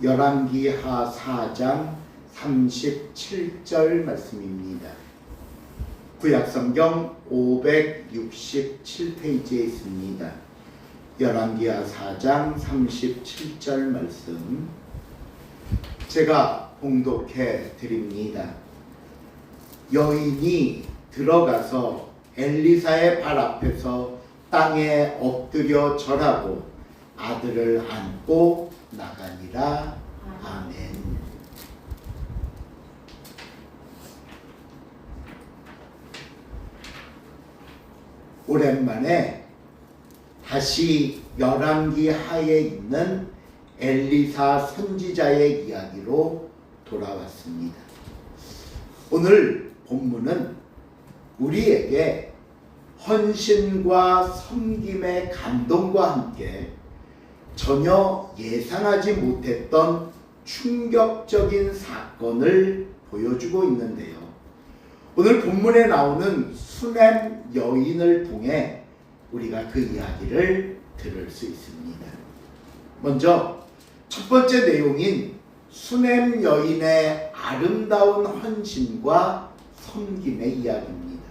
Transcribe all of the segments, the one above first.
열왕기하 4장 37절 말씀입니다. 구약성경 567페이지에 있습니다. 열왕기하 4장 37절 말씀 제가 봉독해 드립니다. 여인이 들어가서 엘리사의 발 앞에서 땅에 엎드려 절하고 아들을 안고 나가니라. 아멘. 오랜만에 다시 열왕기 하에 있는 엘리사 선지자의 이야기로 돌아왔습니다. 오늘 본문은 우리에게 헌신과 섬김의 감동과 함께 전혀 예상하지 못했던 충격적인 사건을 보여주고 있는데요. 오늘 본문에 나오는 수넴 여인을 통해 우리가 그 이야기를 들을 수 있습니다. 먼저 첫 번째 내용인 수넴 여인의 아름다운 헌신과 섬김의 이야기입니다.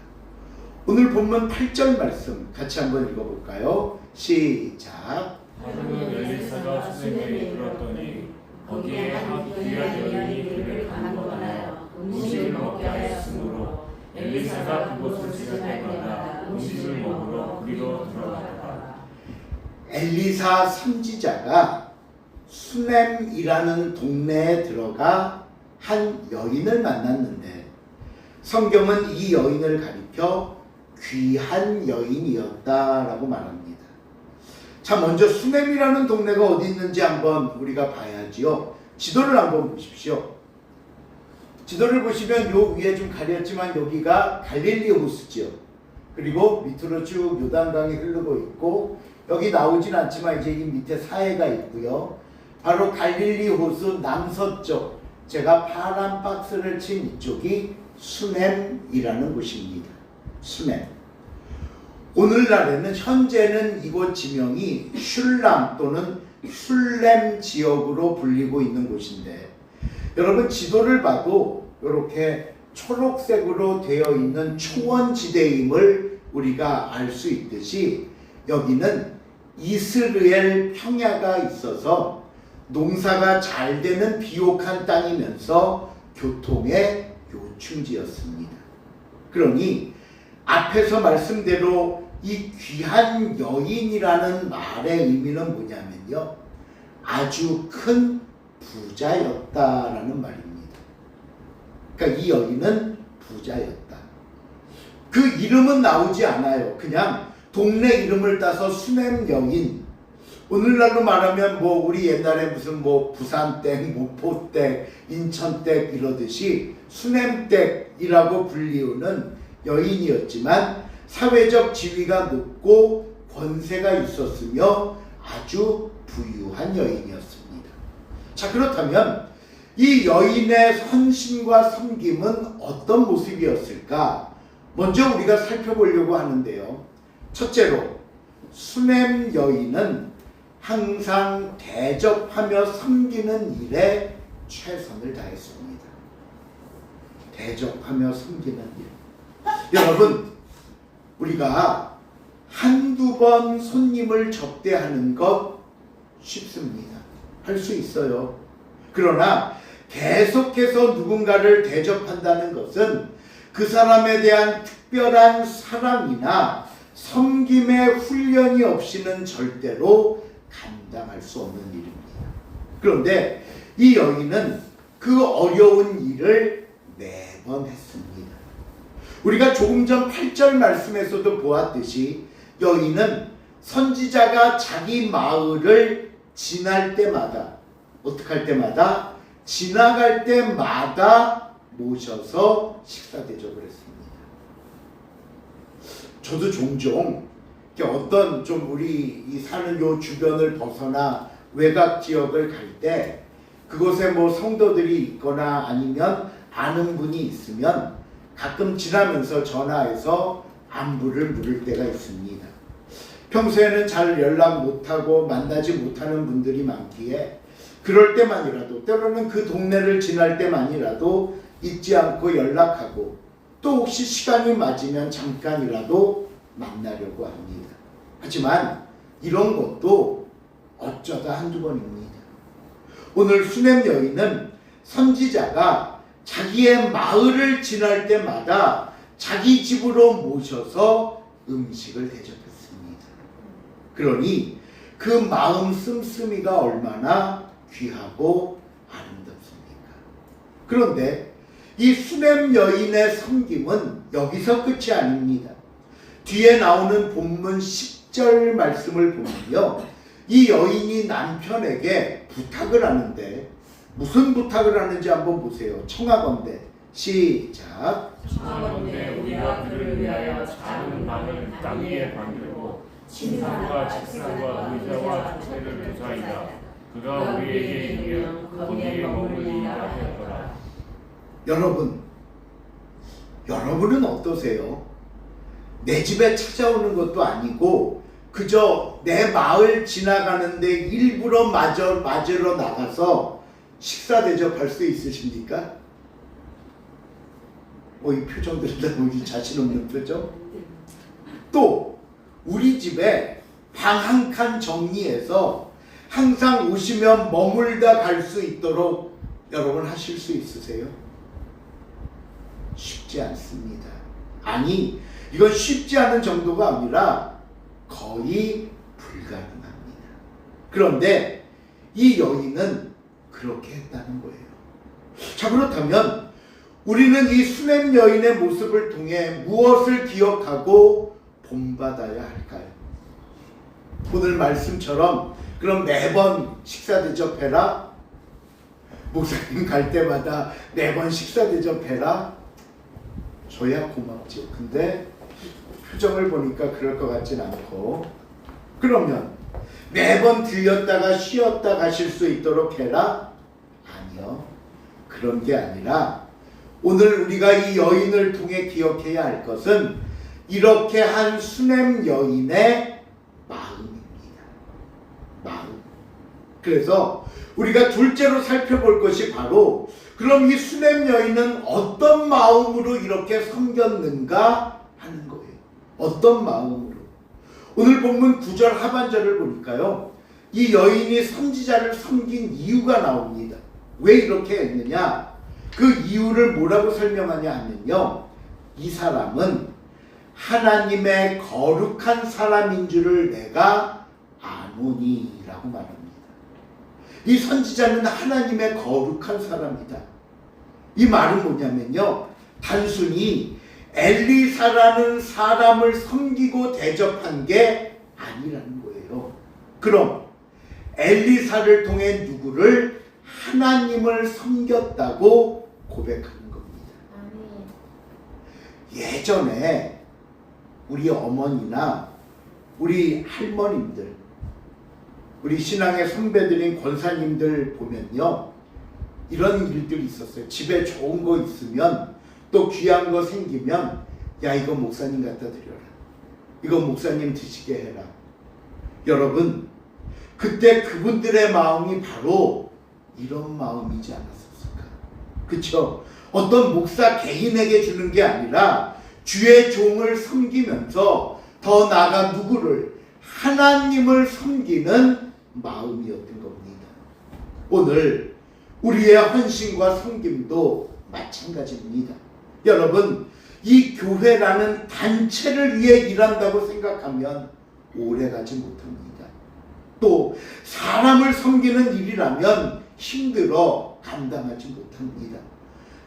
오늘 본문 8절 말씀 같이 한번 읽어볼까요? 시작. 하루는 엘리사가 수넴에 이르렀더니 거기에 한 귀한 여인이 그를 간구하여 음식을 먹게 하였으므로 엘리사가 그곳을 지날 때마다 음식을 먹으러 그리로 들어갔다. 엘리사 선지자가 수넴이라는 동네에 들어가 한 여인을 만났는데 성경은 이 여인을 가리켜 귀한 여인이었다라고 말합니다. 자, 먼저 수넴이라는 동네가 어디 있는지 한번 우리가 봐야지요. 지도를 한번 보십시오. 지도를 보시면 요 위에 좀 가렸지만 여기가 갈릴리 호수지요. 그리고 밑으로 쭉 요단강이 흐르고 있고 여기 나오진 않지만 이제 이 밑에 사해가 있고요. 바로 갈릴리 호수 남서쪽 제가 파란 박스를 친 이쪽이 수넴이라는 곳입니다. 수넴. 오늘날에는 현재는 이곳 지명이 슐람 또는 술렘 지역으로 불리고 있는 곳인데 여러분 지도를 봐도 이렇게 초록색으로 되어 있는 초원지대임을 우리가 알 수 있듯이 여기는 이스라엘 평야가 있어서 농사가 잘 되는 비옥한 땅이면서 교통의 요충지였습니다. 그러니 앞에서 말씀대로 이 귀한 여인이라는 말의 의미는 뭐냐면요, 아주 큰 부자였다라는 말입니다. 그러니까 이 여인은 부자였다. 그 이름은 나오지 않아요. 그냥 동네 이름을 따서 수넴 여인. 오늘날로 말하면 뭐 우리 옛날에 무슨 뭐 부산댁, 목포댁, 인천댁 이러듯이 수넴댁이라고 불리우는 여인이었지만 사회적 지위가 높고 권세가 있었으며 아주 부유한 여인이었습니다. 자, 그렇다면 이 여인의 헌신과 섬김은 어떤 모습이었을까? 먼저 우리가 살펴보려고 하는데요. 첫째로 수넴 여인은 항상 대접하며 섬기는 일에 최선을 다했습니다. 대접하며 섬기는 일. 여러분, 우리가 한두 번 손님을 접대하는 것 쉽습니다. 할 수 있어요. 그러나 계속해서 누군가를 대접한다는 것은 그 사람에 대한 특별한 사랑이나 섬김의 훈련이 없이는 절대로 감당할 수 없는 일입니다. 그런데 이 여인은 그 어려운 일을 매번 했습니다. 우리가 조금 전 8절 말씀에서도 보았듯이 여인은 선지자가 자기 마을을 지날 때마다 어떻게 할 때마다 지나갈 때마다 모셔서 식사 대접을 했습니다. 저도 종종 어떤 좀 우리 이 사는 요 주변을 벗어나 외곽 지역을 갈 때 그곳에 뭐 성도들이 있거나 아니면 아는 분이 있으면 가끔 지나면서 전화해서 안부를 물을 때가 있습니다. 평소에는 잘 연락 못하고 만나지 못하는 분들이 많기에 그럴 때만이라도, 때로는 그 동네를 지날 때만이라도 잊지 않고 연락하고, 또 혹시 시간이 맞으면 잠깐이라도 만나려고 합니다. 하지만 이런 것도 어쩌다 한두 번입니다. 오늘 수넴 여인은 선지자가 자기의 마을을 지날 때마다 자기 집으로 모셔서 음식을 대접했습니다. 그러니 그 마음 씀씀이가 얼마나 귀하고 아름답습니까? 그런데 이 수넴 여인의 섬김은 여기서 끝이 아닙니다. 뒤에 나오는 본문 10절 말씀을 보면요, 이 여인이 남편에게 부탁을 하는데 무슨 부탁을 하는지 한번 보세요. 청하건대 시작. 청하건대 우리가 그를 위하여 작은 방을 땅 위에 만들고 침상과 책상과 의자와 조대를 두사이다. 그가 우리에게 이르면 거기에 머물리라 하였더라. 여러분은 어떠세요? 내 집에 찾아오는 것도 아니고 그저 내 마을 지나가는데 일부러 맞으러 나가서 식사 대접할 수 있으십니까? 이 표정들은 다 보기 자신 없는 표정? 또 우리 집에 방 한 칸 정리해서 항상 오시면 머물다 갈 수 있도록 여러분 하실 수 있으세요? 쉽지 않습니다. 아니, 이건 쉽지 않은 정도가 아니라 거의 불가능합니다. 그런데 이 여인은 그렇게 했다는 거예요. 자, 그렇다면 우리는 이 수넴 여인의 모습을 통해 무엇을 기억하고 본받아야 할까요? 오늘 말씀처럼 그럼 매번 식사 대접해라? 목사님 갈 때마다 매번 식사 대접해라? 저야 고맙죠. 근데 표정을 보니까 그럴 것 같진 않고, 그러면 매번 들렸다가 쉬었다 가실 수 있도록 해라? 아니요. 그런 게 아니라 오늘 우리가 이 여인을 통해 기억해야 할 것은 이렇게 한 수넴 여인의 마음입니다. 마음. 그래서 우리가 둘째로 살펴볼 것이 바로, 그럼 이 수넴 여인은 어떤 마음으로 이렇게 섬겼는가 하는 거예요. 어떤 마음으로. 오늘 본문 9절 하반절을 보니까요, 이 여인이 선지자를 섬긴 이유가 나옵니다. 왜 이렇게 했느냐? 그 이유를 뭐라고 설명하냐 하면요, 이 사람은 하나님의 거룩한 사람인 줄을 내가 아노니라고 말합니다. 이 선지자는 하나님의 거룩한 사람이다. 이 말은 뭐냐면요, 단순히 엘리사라는 사람을 섬기고 대접한 게 아니라는 거예요. 그럼 엘리사를 통해 누구를? 하나님을 섬겼다고 고백하는 겁니다. 예전에 우리 어머니나 우리 할머님들, 우리 신앙의 선배들인 권사님들 보면요, 이런 일들이 있었어요. 집에 좋은 거 있으면, 또 귀한 거 생기면, 야, 이거 목사님 갖다 드려라. 이거 목사님 드시게 해라. 여러분, 그때 그분들의 마음이 바로 이런 마음이지 않았었을까? 그쵸? 어떤 목사 개인에게 주는 게 아니라 주의 종을 섬기면서 더 나아가 누구를? 하나님을 섬기는 마음이었던 겁니다. 오늘 우리의 헌신과 섬김도 마찬가지입니다. 여러분, 이 교회라는 단체를 위해 일한다고 생각하면 오래가지 못합니다. 또 사람을 섬기는 일이라면 힘들어 감당하지 못합니다.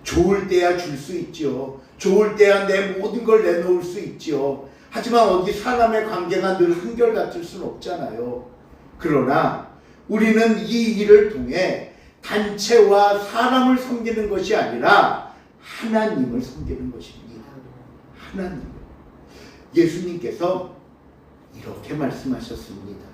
좋을 때야 줄 수 있죠. 좋을 때야 내 모든 걸 내놓을 수 있죠. 하지만 어디 사람의 관계가 늘 한결같을 수는 없잖아요. 그러나 우리는 이 일을 통해 단체와 사람을 섬기는 것이 아니라 하나님을 섬기는 것입니다. 하나님을. 예수님께서 이렇게 말씀하셨습니다.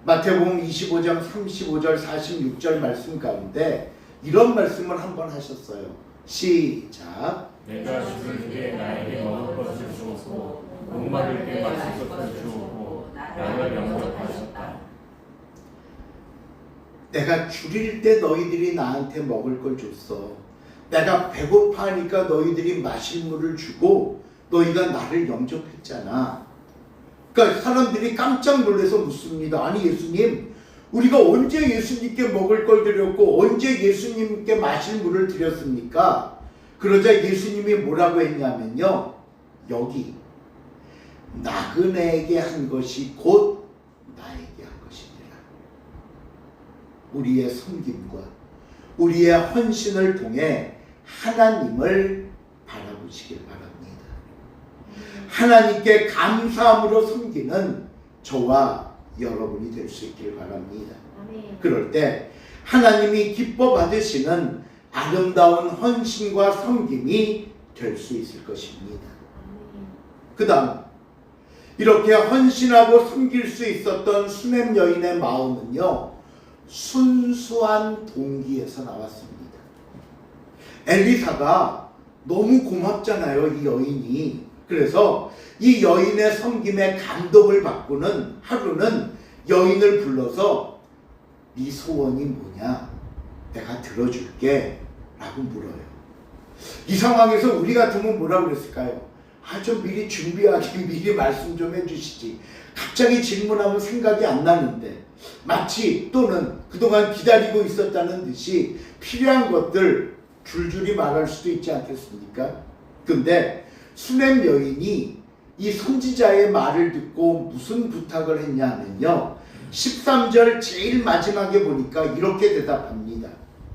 마태복음 25장 35절 46절 말씀 가운데 이런 말씀을 한번 하셨어요. 시작. 내가 죽을 때 나에게 먹을 것을 주었고 목마를 때 마실 것을 주었고 나를 영접하셨다. 내가 줄일 때 너희들이 나한테 먹을 걸 줬어. 내가 배고파하니까 너희들이 마실 물을 주고 너희가 나를 영접했잖아. 그러니까 사람들이 깜짝 놀라서 묻습니다. 아니 예수님, 우리가 언제 예수님께 먹을 걸 드렸고 언제 예수님께 마실 물을 드렸습니까? 그러자 예수님이 뭐라고 했냐면요, 여기 나그네에게 한 것이 곧 나에게 한 것이니라. 우리의 섬김과 우리의 헌신을 통해 하나님을 바라보시길 바랍니다. 하나님께 감사함으로 섬기는 저와 여러분이 될 수 있길 바랍니다. 그럴 때 하나님이 기뻐 받으시는 아름다운 헌신과 섬김이 될 수 있을 것입니다. 그 다음, 이렇게 헌신하고 섬길 수 있었던 수냄 여인의 마음은요, 순수한 동기에서 나왔습니다. 엘리사가 너무 고맙잖아요, 이 여인이. 그래서 이 여인의 섬김에 감동을 받고는 하루는 여인을 불러서 네 소원이 뭐냐? 내가 들어줄게 라고 물어요. 이 상황에서 우리 같으면 뭐라고 그랬을까요? 좀 미리 준비하게 미리 말씀 좀 해주시지. 갑자기 질문하면 생각이 안 나는데, 마치 또는 그동안 기다리고 있었다는 듯이 필요한 것들 줄줄이 말할 수도 있지 않겠습니까? 근데 수냄 여인이 이 선지자의 말을 듣고 무슨 부탁을 했냐면요, 13절 제일 마지막에 보니까 이렇게 대답합니다.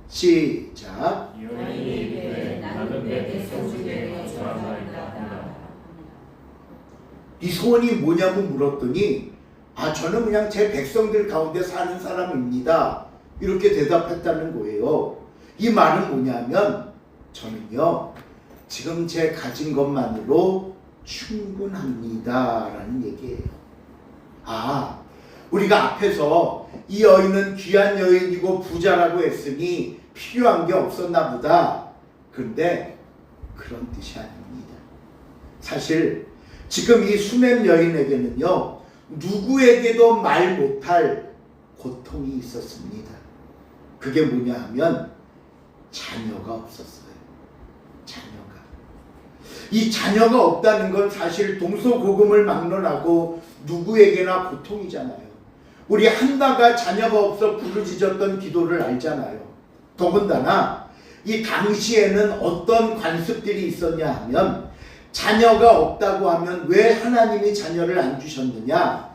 시작. 여인이 이르되 나는 내 백성 중에 거주하나이다. 이 소원이 뭐냐고 물었더니 저는 그냥 제 백성들 가운데 사는 사람입니다. 이렇게 대답했다는 거예요. 이 말은 뭐냐면 저는요 지금 제 가진 것만으로 충분합니다 라는 얘기예요. 우리가 앞에서 이 여인은 귀한 여인이고 부자라고 했으니 필요한 게 없었나 보다. 그런데 그런 뜻이 아닙니다. 사실 지금 이 수냄 여인에게는요 누구에게도 말 못할 고통이 있었습니다. 그게 뭐냐 하면 자녀가 없었어요. 이 자녀가 없다는 건 사실 동서고금을 막론하고 누구에게나 고통이잖아요. 우리 한나가 자녀가 없어 부르짖었던 기도를 알잖아요. 더군다나 이 당시에는 어떤 관습들이 있었냐 하면 자녀가 없다고 하면 왜 하나님이 자녀를 안 주셨느냐?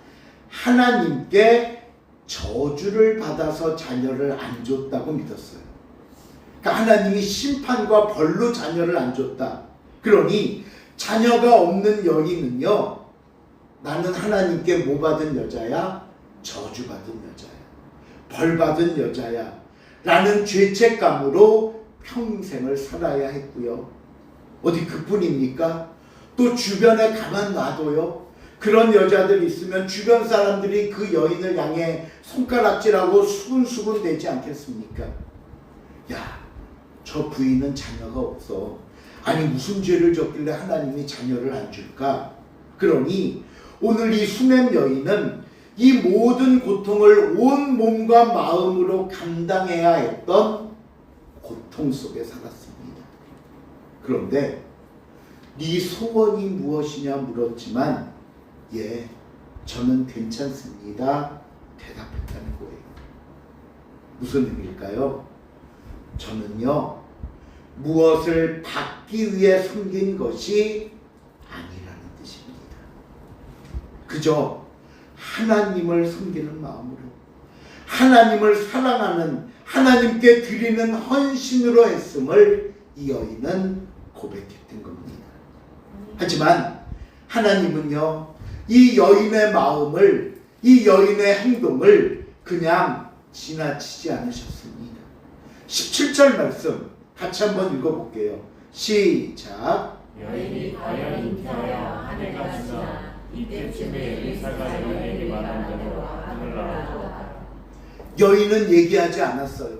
하나님께 저주를 받아서 자녀를 안 줬다고 믿었어요. 그러니까 하나님이 심판과 벌로 자녀를 안 줬다. 그러니 자녀가 없는 여인은요, 나는 하나님께 뭐 받은 여자야? 저주받은 여자야. 벌받은 여자야. 라는 죄책감으로 평생을 살아야 했고요. 어디 그뿐입니까? 또 주변에 가만 놔둬요. 그런 여자들이 있으면 주변 사람들이 그 여인을 향해 손가락질하고 수군수군 대지 않겠습니까? 야, 저 부인은 자녀가 없어. 아니 무슨 죄를 졌길래 하나님이 자녀를 안 줄까? 그러니 오늘 이 수냄 여인은 이 모든 고통을 온 몸과 마음으로 감당해야 했던 고통 속에 살았습니다. 그런데 네 소원이 무엇이냐 물었지만 저는 괜찮습니다 대답했다는 거예요. 무슨 의미일까요? 저는요 무엇을 받기 위해 섬긴 것이 아니라는 뜻입니다. 그저 하나님을 섬기는 마음으로 하나님을 사랑하는 하나님께 드리는 헌신으로 했음을 이 여인은 고백했던 겁니다. 하지만 하나님은요 이 여인의 마음을, 이 여인의 행동을 그냥 지나치지 않으셨습니다. 17절 말씀 같이 한번 읽어볼게요. 시작. 여인이 과연 잉태하여 한 해가 지나 이때쯤에 엘리사가 여인에게 말한 대로 아들을 낳았다. 여인은 얘기하지 않았어요.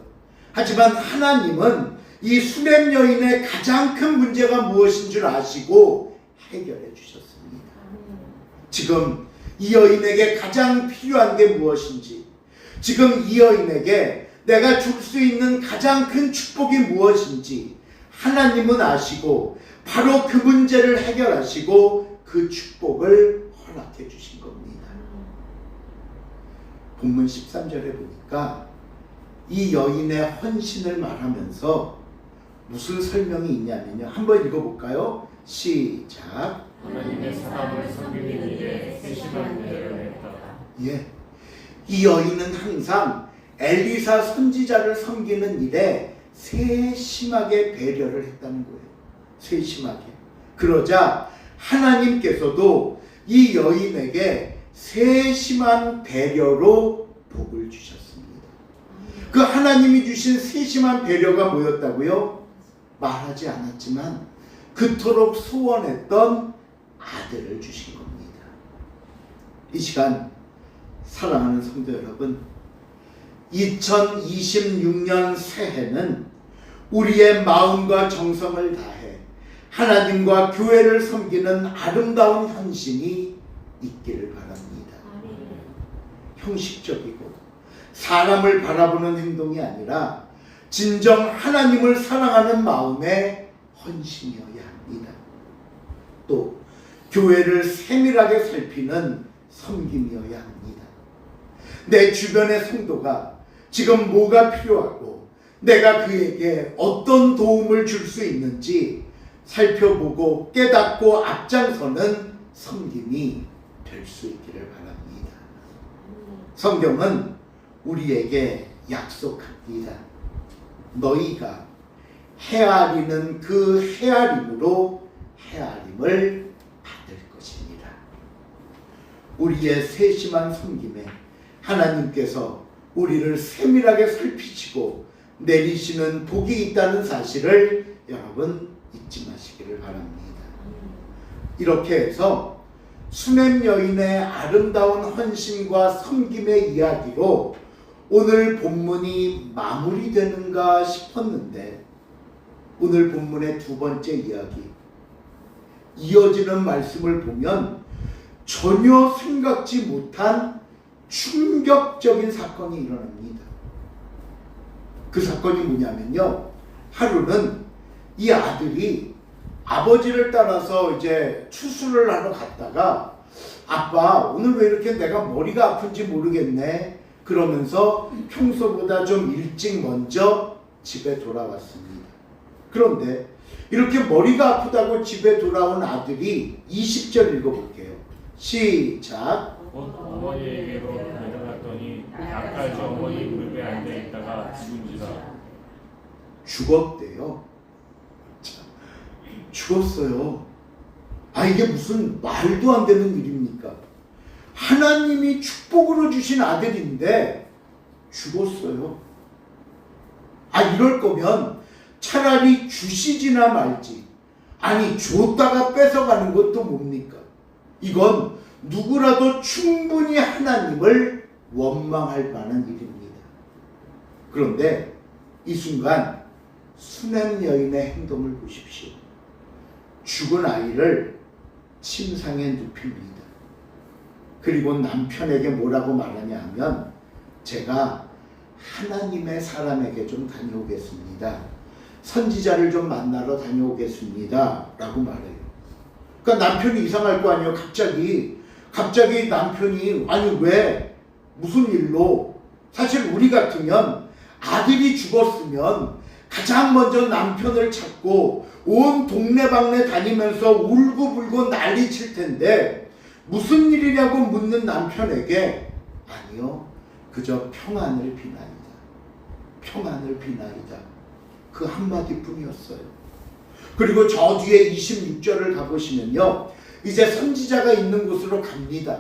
하지만 하나님은 이 수냄 여인의 가장 큰 문제가 무엇인 줄 아시고 해결해 주셨습니다. 지금 이 여인에게 가장 필요한 게 무엇인지, 지금 이 여인에게 내가 줄 수 있는 가장 큰 축복이 무엇인지 하나님은 아시고 바로 그 문제를 해결하시고 그 축복을 허락해 주신 겁니다. 본문 13절에 보니까 이 여인의 헌신을 말하면서 무슨 설명이 있냐면요. 한번 읽어볼까요? 시작. 하나님의 사람을 섬기는 일에 세심한 배려를 했다. 예, 이 여인은 항상 엘리사 선지자를 섬기는 일에 세심하게 배려를 했다는 거예요. 세심하게. 그러자 하나님께서도 이 여인에게 세심한 배려로 복을 주셨습니다. 그 하나님이 주신 세심한 배려가 뭐였다고요? 말하지 않았지만 그토록 소원했던 아들을 주신 겁니다. 이 시간 사랑하는 성도 여러분, 2026년 새해는 우리의 마음과 정성을 다해 하나님과 교회를 섬기는 아름다운 헌신이 있기를 바랍니다. 형식적이고 사람을 바라보는 행동이 아니라 진정 하나님을 사랑하는 마음의 헌신이어야 합니다. 또 교회를 세밀하게 살피는 섬김이어야 합니다. 내 주변의 성도가 지금 뭐가 필요하고 내가 그에게 어떤 도움을 줄 수 있는지 살펴보고 깨닫고 앞장서는 섬김이 될 수 있기를 바랍니다. 성경은 우리에게 약속합니다. 너희가 헤아리는 그 헤아림으로 헤아림을 받을 것입니다. 우리의 세심한 섬김에 하나님께서 우리를 세밀하게 살피시고 내리시는 복이 있다는 사실을 여러분 잊지 마시기를 바랍니다. 이렇게 해서 수넴 여인의 아름다운 헌신과 섬김의 이야기로 오늘 본문이 마무리되는가 싶었는데 오늘 본문의 두 번째 이야기, 이어지는 말씀을 보면 전혀 생각지 못한 충격적인 사건이 일어납니다. 그 사건이 뭐냐면요, 하루는 이 아들이 아버지를 따라서 이제 추수를 하러 갔다가 아빠 오늘 왜 이렇게 내가 머리가 아픈지 모르겠네 그러면서 평소보다 좀 일찍 먼저 집에 돌아왔습니다. 그런데 이렇게 머리가 아프다고 집에 돌아온 아들이 20절 읽어볼게요. 시작. 곧 어머니에게로 내려갔더니 닭갈지 어머니 무릎에 앉아있다가 죽은지라. 죽었대요. 죽었어요. 이게 무슨 말도 안 되는 일입니까? 하나님이 축복으로 주신 아들인데 죽었어요. 이럴 거면 차라리 주시지나 말지. 아니 줬다가 뺏어가는 것도 뭡니까? 이건 누구라도 충분히 하나님을 원망할 만한 일입니다. 그런데 이 순간 수넴 여인의 행동을 보십시오. 죽은 아이를 침상에 눕힙니다. 그리고 남편에게 뭐라고 말하냐 하면 제가 하나님의 사람에게 좀 다녀오겠습니다. 선지자를 좀 만나러 다녀오겠습니다. 라고 말해요. 그러니까 남편이 이상할 거 아니에요. 갑자기 남편이 왜 무슨 일로, 사실 우리 같으면 아들이 죽었으면 가장 먼저 남편을 찾고 온 동네방네 다니면서 울고불고 난리 칠 텐데 무슨 일이냐고 묻는 남편에게 아니요, 그저 평안을 비나이다. 평안을 비나이다. 그 한마디 뿐이었어요. 그리고 저 뒤에 26절을 가보시면요, 이제 선지자가 있는 곳으로 갑니다.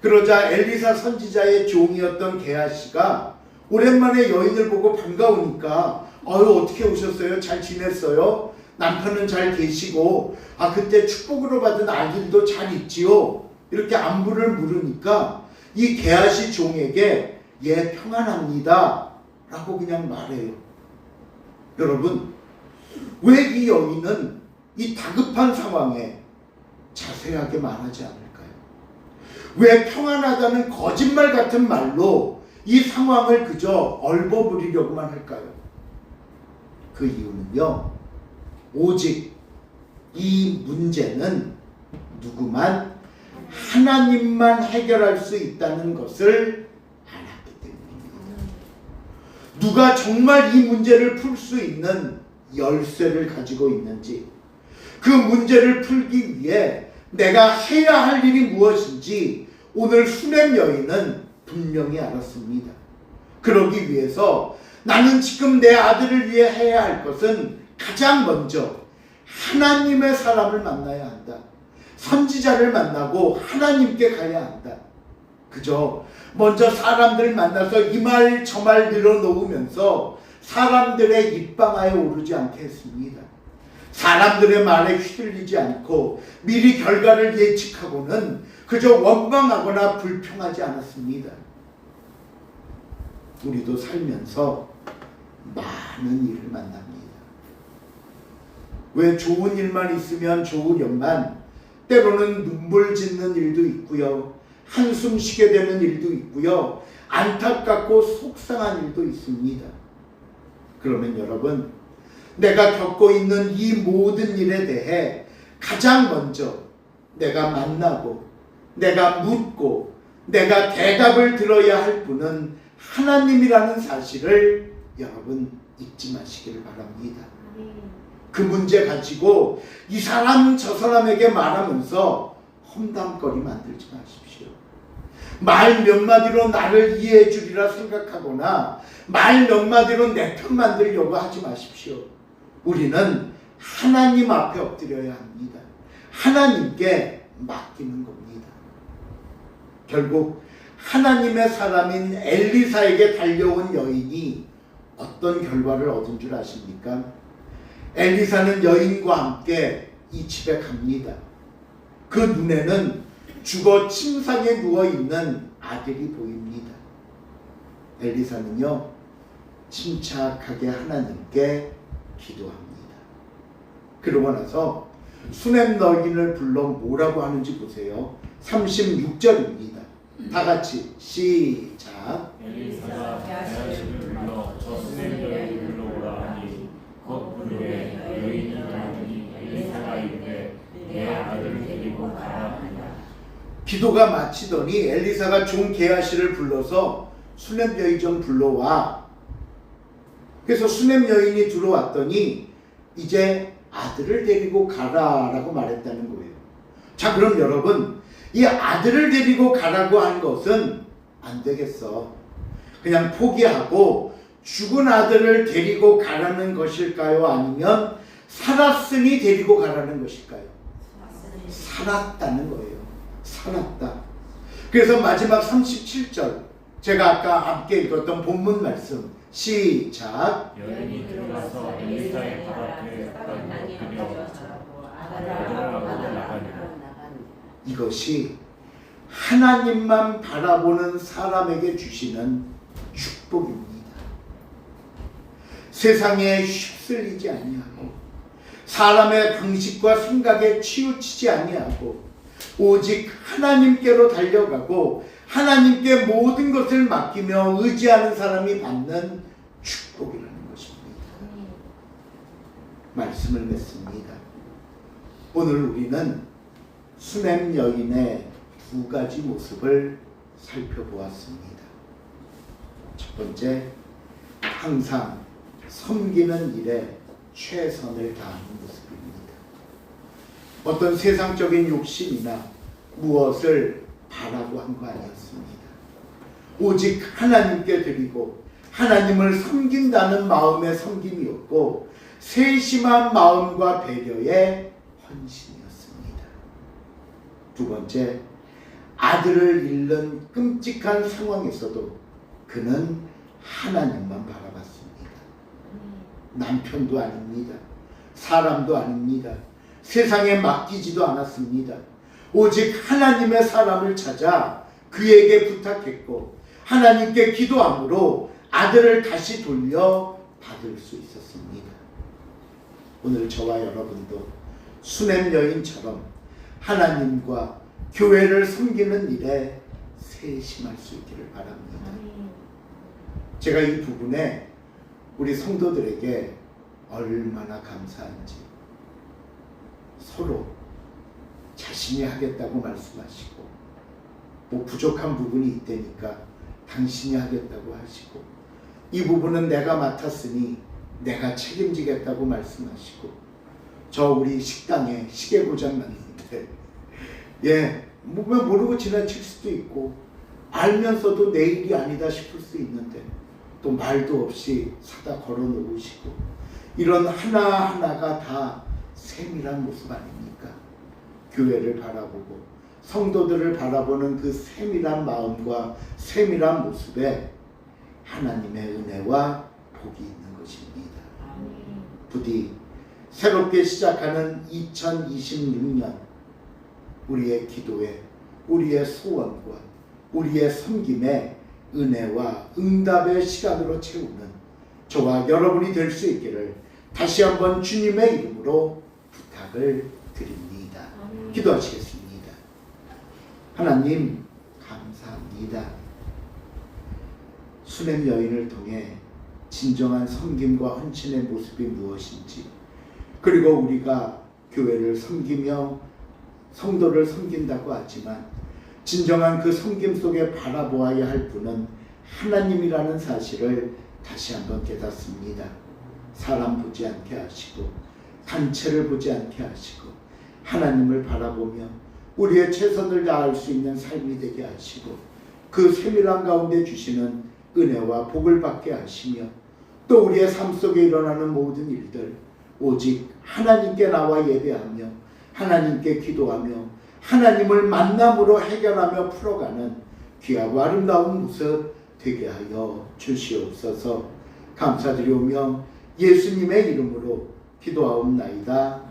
그러자 엘리사 선지자의 종이었던 게하시가 오랜만에 여인을 보고 반가우니까 어떻게 오셨어요? 잘 지냈어요? 남편은 잘 계시고 그때 축복으로 받은 아들도 잘 있지요? 이렇게 안부를 물으니까 이 게하시 종에게 예 평안합니다 라고 그냥 말해요. 여러분, 왜 이 여인은 이 다급한 상황에 자세하게 말하지 않을까요? 왜 평안하다는 거짓말 같은 말로 이 상황을 그저 얼버무리려고만 할까요? 그 이유는요, 오직 이 문제는 누구만 하나님만 해결할 수 있다는 것을 알았기 때문입니다. 누가 정말 이 문제를 풀 수 있는 열쇠를 가지고 있는지, 그 문제를 풀기 위해 내가 해야 할 일이 무엇인지 오늘 수냄 여인은 분명히 알았습니다. 그러기 위해서 나는 지금 내 아들을 위해 해야 할 것은 가장 먼저 하나님의 사람을 만나야 한다. 선지자를 만나고 하나님께 가야 한다. 그저 먼저 사람들 만나서 이 말 저 말 늘어놓으면서 사람들의 입방아에 오르지 않게 했습니다. 사람들의 말에 휘둘리지 않고 미리 결과를 예측하고는 그저 원망하거나 불평하지 않았습니다. 우리도 살면서 많은 일을 만납니다. 왜 좋은 일만 있으면 좋으련만 때로는 눈물 짓는 일도 있고요. 한숨 쉬게 되는 일도 있고요. 안타깝고 속상한 일도 있습니다. 그러면 여러분, 내가 겪고 있는 이 모든 일에 대해 가장 먼저 내가 만나고 내가 묻고 내가 대답을 들어야 할 분은 하나님이라는 사실을 여러분 잊지 마시기를 바랍니다. 그 문제 가지고 이 사람 저 사람에게 말하면서 험담거리 만들지 마십시오. 말 몇 마디로 나를 이해해 주리라 생각하거나 말 몇 마디로 내 편 만들려고 하지 마십시오. 우리는 하나님 앞에 엎드려야 합니다. 하나님께 맡기는 겁니다. 결국 하나님의 사람인 엘리사에게 달려온 여인이 어떤 결과를 얻은 줄 아십니까? 엘리사는 여인과 함께 이 집에 갑니다. 그 눈에는 죽어 침상에 누워있는 아들이 보입니다. 엘리사는요, 침착하게 하나님께 기도합니다. 그러고 나서 수냄 여인을 불러 뭐라고 하는지 보세요. 36절입니다. 다 같이 시작. 엘리사가 게하시를 불러 저 수냄 여인을 불러오라 하니 곧 부르되 여인이 나오니 엘리사가 이르되 내 아들을 데리고 가라 하니라. 기도가 마치더니 엘리사가 종 게하시를 불러서 수냄 여인 좀 불러와. 그래서 수냄 여인이 들어왔더니 이제 아들을 데리고 가라라고 말했다는 거예요. 자, 그럼 여러분, 이 아들을 데리고 가라고 한 것은 안 되겠어. 그냥 포기하고 죽은 아들을 데리고 가라는 것일까요? 아니면 살았으니 데리고 가라는 것일까요? 살았다는 거예요. 살았다. 그래서 마지막 37절, 제가 아까 함께 읽었던 본문 말씀 시작. 여인이 들어가서 엘리사의 발 앞에 엎드려 아들을 안고 나가니라. 이것이 하나님만 바라보는 사람에게 주시는 축복입니다. 세상에 휩쓸리지 아니하고 사람의 방식과 생각에 치우치지 아니하고 오직 하나님께로 달려가고 하나님께 모든 것을 맡기며 의지하는 사람이 받는 축복이라는 것입니다. 말씀을 맺습니다. 오늘 우리는 수냄 여인의 두 가지 모습을 살펴보았습니다. 첫 번째, 항상 섬기는 일에 최선을 다하는 모습입니다. 어떤 세상적인 욕심이나 무엇을 바라고 한 거 아니었습니다. 오직 하나님께 드리고 하나님을 섬긴다는 마음의 섬김이었고 세심한 마음과 배려의 헌신이었습니다. 두 번째, 아들을 잃는 끔찍한 상황에서도 그는 하나님만 바라봤습니다. 남편도 아닙니다. 사람도 아닙니다. 세상에 맡기지도 않았습니다. 오직 하나님의 사람을 찾아 그에게 부탁했고 하나님께 기도함으로 아들을 다시 돌려 받을 수 있었습니다. 오늘 저와 여러분도 수냄 여인처럼 하나님과 교회를 섬기는 일에 세심할 수 있기를 바랍니다. 제가 이 부분에 우리 성도들에게 얼마나 감사한지, 서로 자신이 하겠다고 말씀하시고, 뭐 부족한 부분이 있다니까 당신이 하겠다고 하시고, 이 부분은 내가 맡았으니 내가 책임지겠다고 말씀하시고, 저 우리 식당에 시계 고장 났는데, 뭐 모르고 지나칠 수도 있고, 알면서도 내 일이 아니다 싶을 수 있는데, 또 말도 없이 사다 걸어 놓으시고, 이런 하나하나가 다 세밀한 모습 아닙니까? 교회를 바라보고 성도들을 바라보는 그 세밀한 마음과 세밀한 모습에 하나님의 은혜와 복이 있는 것입니다. 부디 새롭게 시작하는 2026년 우리의 기도에, 우리의 소원과 우리의 섬김에 은혜와 응답의 시간으로 채우는 저와 여러분이 될 수 있기를 다시 한번 주님의 이름으로 부탁을 드립니다. 기도하시겠습니다. 하나님 감사합니다. 수냄 여인을 통해 진정한 섬김과 헌신의 모습이 무엇인지, 그리고 우리가 교회를 섬기며 성도를 섬긴다고 하지만 진정한 그 섬김 속에 바라보아야 할 분은 하나님이라는 사실을 다시 한번 깨닫습니다. 사람 보지 않게 하시고 단체를 보지 않게 하시고 하나님을 바라보며 우리의 최선을 다할 수 있는 삶이 되게 하시고, 그 세밀한 가운데 주시는 은혜와 복을 받게 하시며, 또 우리의 삶 속에 일어나는 모든 일들 오직 하나님께 나와 예배하며 하나님께 기도하며 하나님을 만남으로 해결하며 풀어가는 귀하고 아름다운 모습 되게 하여 주시옵소서. 감사드리오며 예수님의 이름으로 기도하옵나이다.